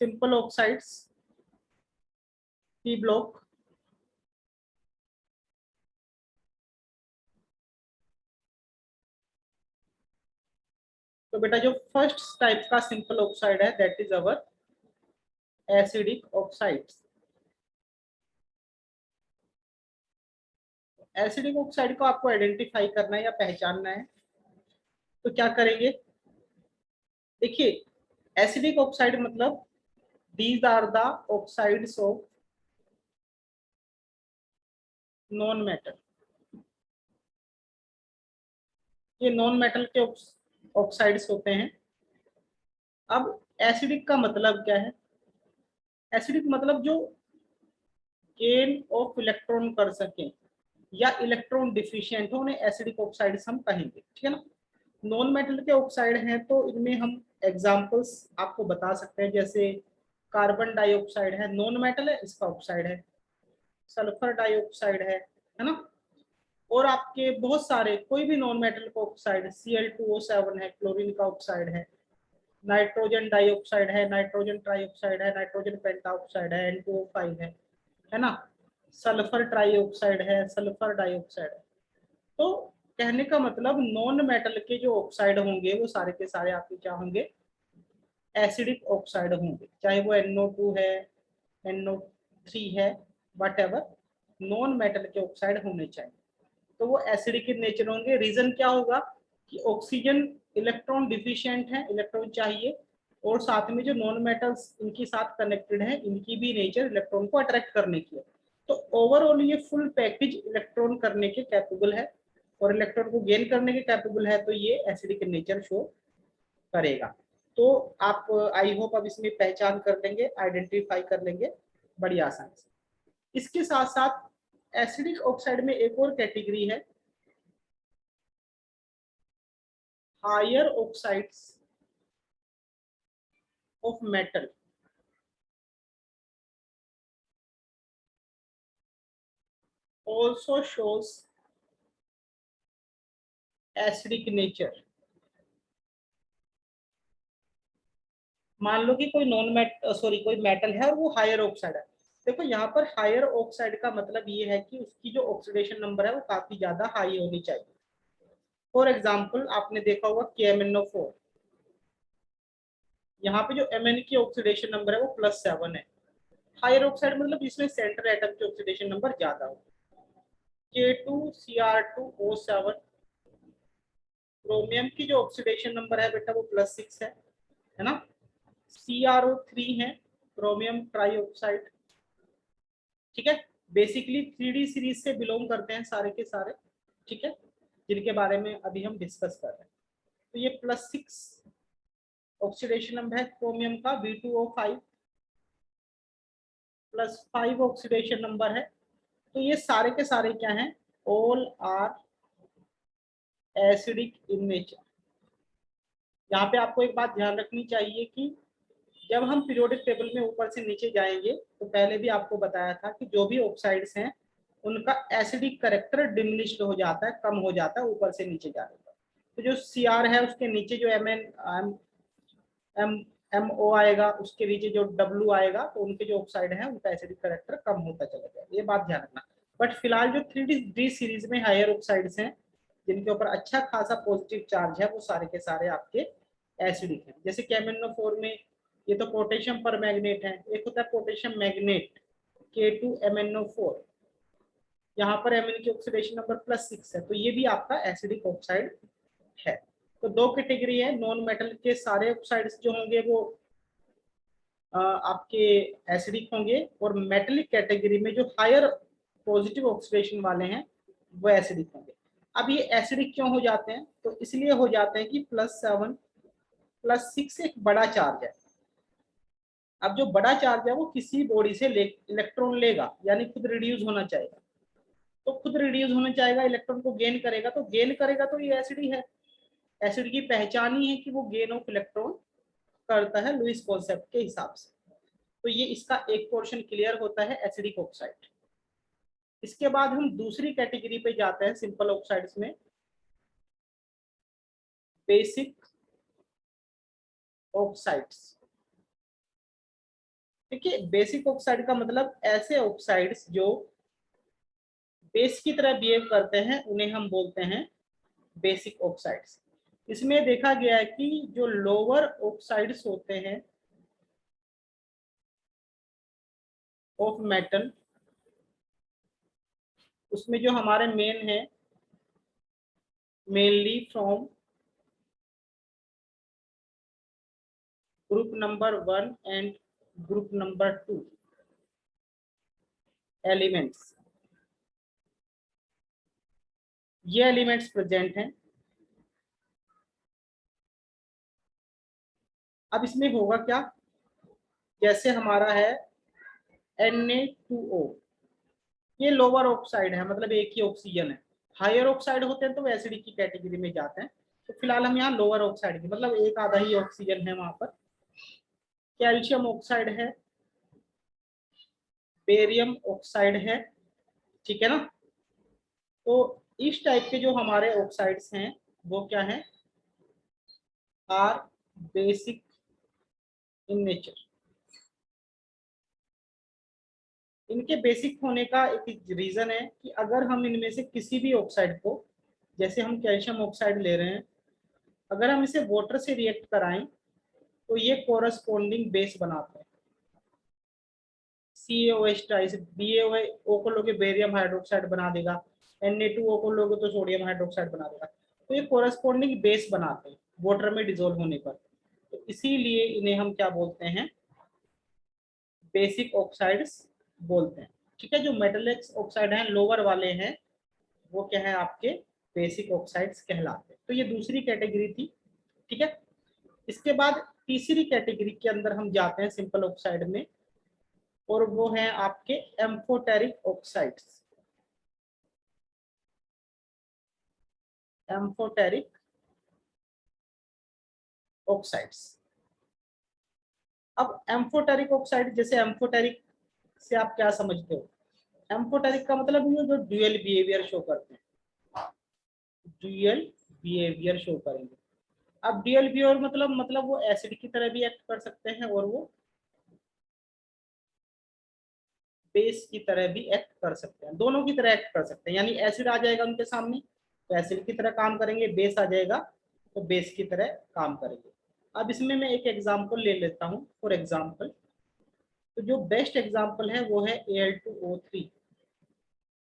Simple oxides P block, तो बेटा जो फर्स्ट टाइप का सिंपल ऑक्साइड है that is our acidic oxides. Acidic oxide को आपको आइडेंटिफाई करना है या पहचानना है, तो क्या करेंगे? देखिए, एसिडिक ऑक्साइड मतलब these are the oxides of non metal. ये नॉन मेटल के ऑक्साइड्स होते हैं। अब एसिडिक का मतलब क्या है? एसिडिक मतलब जो गेन ऑफ इलेक्ट्रॉन कर सके या इलेक्ट्रॉन डिफिशिएंट हो, उन्हें एसिडिक ऑक्साइड्स हम कहेंगे, ठीक है ना। नॉन मेटल के ऑक्साइड हैं तो इनमें हम एग्जांपल्स आपको बता सकते हैं, जैसे कार्बन डाइऑक्साइड है, नॉन मेटल है, इसका ऑक्साइड है। सल्फर डाइऑक्साइड है ना। और आपके बहुत सारे कोई भी नॉन मेटल का ऑक्साइड, Cl2O7 है, क्लोरीन का ऑक्साइड है, नाइट्रोजन डाइऑक्साइड है, नाइट्रोजन ट्राइऑक्साइड है, नाइट्रोजन पेंटाऑक्साइड है, N2O5 है ना। सल्फर ट्राइऑक्साइड है, सल्फर डाइऑक्साइड है। तो कहने का मतलब नॉन मेटल के जो ऑक्साइड होंगे वो सारे के सारे आपके क्या होंगे? एसिडिक ऑक्साइड होंगे, चाहे वो NO2 है, NO3 है, वट एवर नॉन मेटल के ऑक्साइड होने चाहिए। तो वो एसिडिक इन नेचर होंगे। रीजन क्या होगा कि ऑक्सीजन इलेक्ट्रॉन डिफिशिएंट है, इलेक्ट्रॉन चाहिए, और साथ में जो नॉन मेटल्स इनके साथ कनेक्टेड है इनकी भी नेचर इलेक्ट्रॉन को अट्रैक्ट करने की है। तो ओवरऑल ये फुल पैकेज इलेक्ट्रॉन करने के कैपेबल है और इलेक्ट्रॉन को गेन करने के कैपेबल है, तो ये एसिडिक इन नेचर शो करेगा। तो आप आई होप अब इसमें पहचान कर लेंगे, आइडेंटिफाई कर लेंगे बड़ी आसानी से। इसके साथ साथ एसिडिक ऑक्साइड में एक और कैटेगरी है, higher oxides of metal. also shows acidic nature। मान लो कि कोई कोई मेटल है और वो हायर ऑक्साइड है। देखो यहाँ पर हायर ऑक्साइड का मतलब ये है कि उसकी जो ऑक्सीडेशन नंबर है वो काफी ज्यादा हाई होनी चाहिए। फॉर एग्जाम्पल आपने देखा होगा KMnO4, यहाँ पे जो Mn की ऑक्सीडेशन नंबर है वो +7 है। हायर ऑक्साइड मतलब जिसमें सेंट्रल एटम की ऑक्सीडेशन नंबर ज्यादा हो। K2Cr2O7, क्रोमियम की जो ऑक्सीडेशन नंबर है बेटा वो +6 है ना। CrO3 है, क्रोमियम ट्राइऑक्साइड, ठीक है। बेसिकली 3D सीरीज से बिलोंग करते हैं सारे के सारे, ठीक है, जिनके बारे में अभी हम डिस्कस कर रहे हैं। तो ये +6 ऑक्सीडेशन नंबर है क्रोमियम का। B2O5 +5 ऑक्सीडेशन नंबर है। तो ये सारे के सारे क्या हैं? All are acidic in nature. यहाँ पे आपको एक बात ध्यान रखनी चाहिए कि जब हम पीरियोडिक टेबल में ऊपर से नीचे जाएंगे तो पहले भी आपको बताया था कि जो भी ऑक्साइड्स हैं उनका एसिडिक करेक्टर डिमिनिश्ड हो जाता है, कम हो जाता है ऊपर से नीचे जाने पर। तो जो Cr है उसके नीचे जो MO आएगा, उसके नीचे जो W आएगा, तो उनके जो ऑक्साइड है उनका एसिडिक करेक्टर कम होता चला जाएगा, ये बात ध्यान रखना। बट फिलहाल जो 3D सीरीज में हायर ऑक्साइड्स हैं जिनके ऊपर अच्छा खासा पॉजिटिव चार्ज है वो सारे के सारे आपके एसिडिक हैं। जैसे KMnO4 में ये तो पोटेशियम पर मैग्नेट है, एक होता है पोटेशियम मैग्नेट K2MnO4, यहाँ पर Mn की ऑक्सीडेशन नंबर +6 है, तो ये भी आपका एसिडिक ऑक्साइड है। तो दो कैटेगरी है, नॉन मेटल के सारे ऑक्साइड्स जो होंगे वो आपके एसिडिक होंगे, और मेटेलिक कैटेगरी में जो हायर पॉजिटिव ऑक्सीडेशन वाले हैं वो एसिडिक होंगे। अब ये एसिडिक क्यों हो जाते हैं? तो इसलिए हो जाते हैं कि +7 +6 एक बड़ा चार्ज है। अब जो बड़ा चार्ज है वो किसी बॉडी से इलेक्ट्रॉन लेगा, यानी खुद रिड्यूस होना चाहेगा। तो खुद रिड्यूस होना चाहेगा, इलेक्ट्रॉन को गेन करेगा, तो गेन करेगा तो ये एसिड ही है। एसिड की पहचान ही है कि वो गेन ऑफ इलेक्ट्रॉन करता है लुईस कॉन्सेप्ट के हिसाब से। तो ये इसका एक पोर्शन क्लियर होता है एसिडिक ऑक्साइड। इसके बाद हम दूसरी कैटेगरी पे जाते हैं सिंपल ऑक्साइड्स में, बेसिक ऑक्साइड्स। देखिए बेसिक ऑक्साइड का मतलब ऐसे ऑक्साइड्स जो बेस की तरह बिहेव करते हैं उन्हें हम बोलते हैं बेसिक ऑक्साइड्स। इसमें देखा गया है कि जो लोअर ऑक्साइड्स होते हैं ऑफ मेटल, उसमें जो हमारे मेन है mainly from group number 1 and group number 2 elements, ये एलिमेंट्स प्रेजेंट हैं। अब इसमें होगा क्या, जैसे हमारा है Na2O, ये लोअर ऑक्साइड है, मतलब एक ही ऑक्सीजन है। हायर ऑक्साइड होते हैं तो वो एसिडिक की कैटेगरी में जाते हैं। तो फिलहाल हम यहाँ लोअर ऑक्साइड की, मतलब एक आधा ही ऑक्सीजन है वहां पर। कैल्शियम ऑक्साइड है, बेरियम ऑक्साइड है, ठीक है ना। तो इस टाइप के जो हमारे ऑक्साइड्स हैं वो क्या है, आर बेसिक इन नेचर। इनके बेसिक होने का एक रीजन है कि अगर हम इनमें से किसी भी ऑक्साइड को, जैसे हम कैल्शियम ऑक्साइड ले रहे हैं, अगर हम इसे वाटर से रिएक्ट कराएं तो ये कोरस्पोंडिंग बेस बनाते हैं। CaOH ट्राइस, BaO को लोगे बेरियम हाइड्रोक्साइड बना देगा, Na2O को लोगे तो सोडियम हाइड्रोक्साइड बना देगा। तो ये कोरस्पोंडिंग बेस बनाते हैं वाटर में डिजोल्व होने पर। तो इसीलिए इन्हें हम क्या बोलते हैं, बेसिक ऑक्साइड्स बोलते हैं। ठीक है, जो मेटलिक ऑक्साइड हैं लोअर वाले हैं वो क्या है आपके बेसिक ऑक्साइड्स कहलाते हैं। तो ये दूसरी कैटेगरी थी। ठीक है, इसके बाद तीसरी कैटेगरी के अंदर हम जाते हैं सिंपल ऑक्साइड में, और वो है आपके एम्फोटेरिक ऑक्साइड्स। Amphoteric oxides. अब एम्फोटेरिक ऑक्साइड, जैसे एम्फोटेरिक से आप क्या समझते हो, एम्फोटेरिक का मतलब ये जो ड्यूअल बिहेवियर शो करते हैं, ड्यूअल बिहेवियर शो करेंगे। अब ड्यूअल बिहेवियर मतलब वो एसिड की तरह भी एक्ट कर सकते हैं और वो बेस की तरह भी एक्ट कर सकते हैं, दोनों की तरह एक्ट कर सकते हैं। यानी एसिड आ जाएगा उनके सामने तो एसिड की तरह काम करेंगे, बेस आ जाएगा तो बेस की तरह काम करेंगे। अब इसमें मैं एक एग्जांपल ले लेता हूं फॉर एग्जांपल। तो जो बेस्ट एग्जांपल है वो है Al2O3,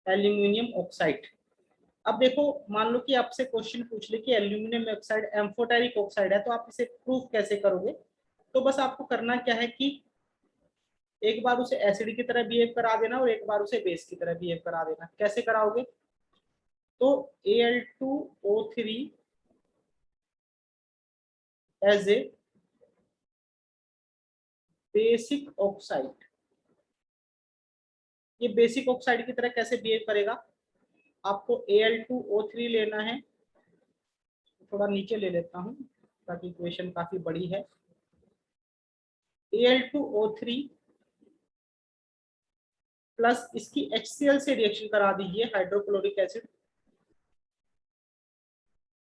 एल्यूमिनियम ऑक्साइड। अब देखो, मान लो कि आपसे क्वेश्चन पूछ ले कि एल्यूमिनियम ऑक्साइड एम्फोटेरिक ऑक्साइड है, तो आप इसे प्रूफ कैसे करोगे। तो बस आपको करना क्या है कि एक बार उसे एसिड की तरह बिहेव करा देना और एक बार उसे बेस की तरह बिहेव करा देना। कैसे कराओगे, तो Al2O3 as a basic oxide, ये बेसिक ऑक्साइड की तरह कैसे बिहेव करेगा, आपको Al2O3 लेना है। थोड़ा नीचे ले लेता हूं ताकि इक्वेशन काफी बड़ी है। Al2O3 प्लस इसकी HCl से रिएक्शन करा दीजिए, हाइड्रोक्लोरिक एसिड।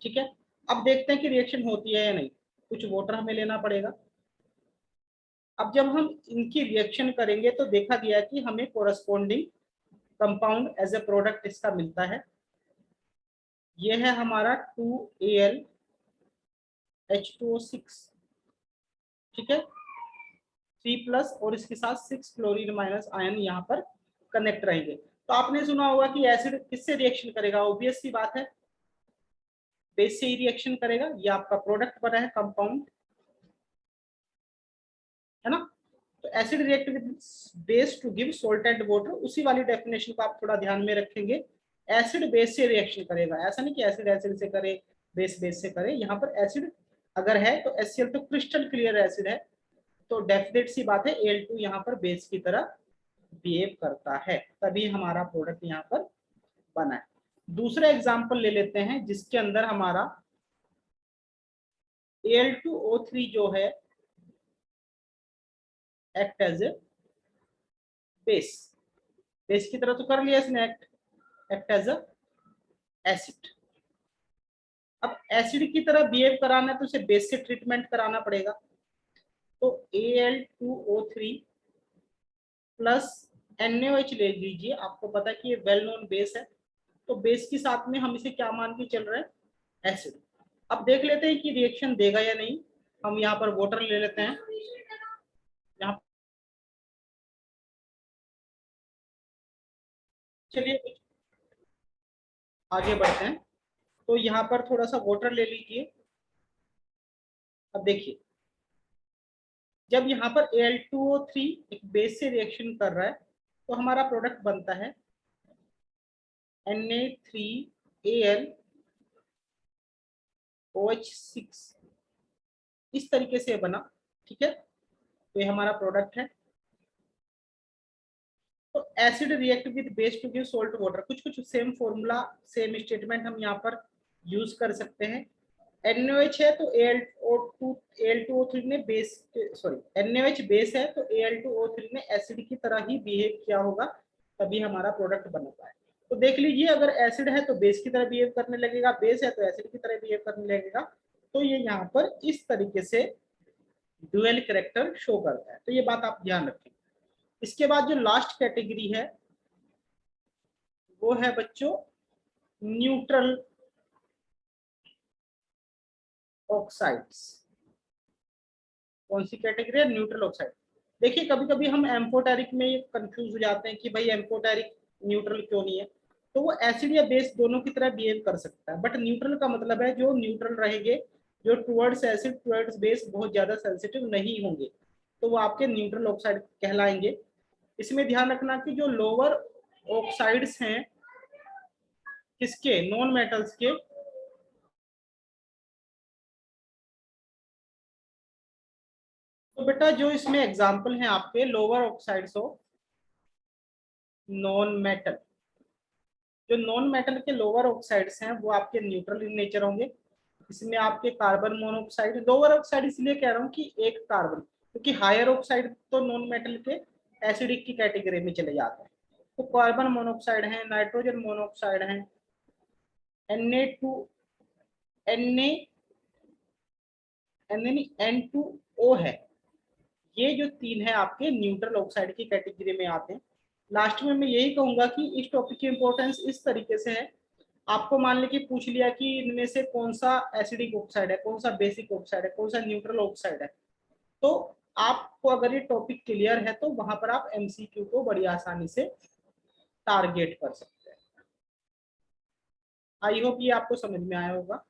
ठीक है, अब देखते हैं कि रिएक्शन होती है या नहीं। कुछ वाटर हमें लेना पड़ेगा। अब जब हम इनकी रिएक्शन करेंगे तो देखा गया कि हमें corresponding compound as a product इसका मिलता है। ये है हमारा 2AlH2O6। ठीक है, 3+ और इसके साथ 6 क्लोरीन माइनस आयन यहाँ पर कनेक्ट रहेंगे। तो आपने सुना होगा कि एसिड किससे रिएक्शन करेगा, ऑब्वियस सी बात है बेस से ही रिएक्शन करेगा। ये आपका प्रोडक्ट बना है कंपाउंड, है ना। तो acid react with base to give salt and water, उसी वाली डेफिनेशन को आप थोड़ा ध्यान में रखेंगे। एसिड बेस से रिएक्शन करेगा, ऐसा नहीं कि एसिड एसिड से करे बेस बेस से करे। यहाँ पर एसिड अगर है तो HCl तो क्रिस्टल क्लियर एसिड है, तो डेफिनेट सी बात है Al2 यहाँ पर बेस की तरह बिहेव करता है, तभी हमारा प्रोडक्ट यहाँ पर बना है। दूसरा एग्जांपल ले लेते हैं जिसके अंदर हमारा Al2O3 जो है act as a base, base की तरह तो कर लिया इसने act, act as a acid. अब एसिड की तरह बिहेव कराना है तो उसे बेस से ट्रीटमेंट कराना पड़ेगा। तो Al2O3 प्लस NaOH ले लीजिए, आपको पता है कि ये वेल नोन बेस है, तो बेस के साथ में हम इसे क्या मान के चल रहे हैं, एसिड। अब देख लेते हैं कि रिएक्शन देगा या नहीं। हम यहाँ पर वाटर ले लेते हैं, यहाँ चलिए आगे बढ़ते हैं। तो यहाँ पर थोड़ा सा वाटर ले लीजिए। अब देखिए, जब यहाँ पर Al2O3 एक बेस से रिएक्शन कर रहा है तो हमारा प्रोडक्ट बनता है Na3AlOH6, इस तरीके से बना। ठीक है, तो ये हमारा प्रोडक्ट है। तो acid react with base to give salt water, कुछ कुछ सेम फॉर्मूला, सेम स्टेटमेंट हम यहाँ पर यूज कर सकते हैं। NaOH है तो Al2O3 ने बेस, सॉरी NaOH बेस है तो Al2O3 ने एसिड की तरह ही बिहेव किया होगा, तभी हमारा प्रोडक्ट बन पाए। तो देख लीजिए, अगर एसिड है तो बेस की तरह बिहेव करने लगेगा, बेस है तो एसिड की तरह बिहेव करने लगेगा। तो ये यहाँ पर इस तरीके से ड्यूअल कैरेक्टर शो करता है, तो ये बात आप ध्यान रखें। इसके बाद जो लास्ट कैटेगरी है वो है बच्चों न्यूट्रल ऑक्साइड्स। कौन सी कैटेगरी है, न्यूट्रल ऑक्साइड। देखिए कभी कभी हम एम्फोटेरिक में कंफ्यूज हो जाते हैं कि भाई एम्फोटेरिक न्यूट्रल क्यों नहीं है। तो वो एसिड या बेस दोनों की तरह बिहेव कर सकता है, बट न्यूट्रल का मतलब है जो न्यूट्रल रहेंगे, जो टुवर्ड्स एसिड टुवर्ड्स बेस बहुत ज्यादा सेंसिटिव नहीं होंगे, तो वो आपके न्यूट्रल ऑक्साइड कहलाएंगे। इसमें ध्यान रखना कि जो लोअर ऑक्साइड्स हैं किसके, नॉन मेटल्स के, तो बेटा जो इसमें एग्जांपल हैं आपके lower oxides of non metal, जो नॉन मेटल के लोअर ऑक्साइड्स हैं वो आपके न्यूट्रल इन नेचर होंगे। इसमें आपके कार्बन मोनोऑक्साइड, लोअर ऑक्साइड इसलिए कह रहा हूँ कि एक कार्बन, क्योंकि हायर ऑक्साइड तो नॉन मेटल के एसिडिक की कैटेगरी में चले जाते हैं। तो कार्बन मोनोऑक्साइड है, नाइट्रोजन मोनोऑक्साइड है, Na2 Na N2O है, ये जो तीन है आपके न्यूट्रल ऑक्साइड की कैटेगरी में आते हैं। लास्ट में मैं यही कहूंगा कि इस टॉपिक की इंपॉर्टेंस इस तरीके से है, आपको मान लीजिए पूछ लिया कि इनमें से कौन सा एसिडिक ऑक्साइड है, कौन सा बेसिक ऑक्साइड है, कौन सा न्यूट्रल ऑक्साइड है, तो आपको अगर ये टॉपिक क्लियर है तो वहां पर आप MCQ को बड़ी आसानी से टारगेट कर सकते हैं। आई होप ये आपको समझ में आया होगा।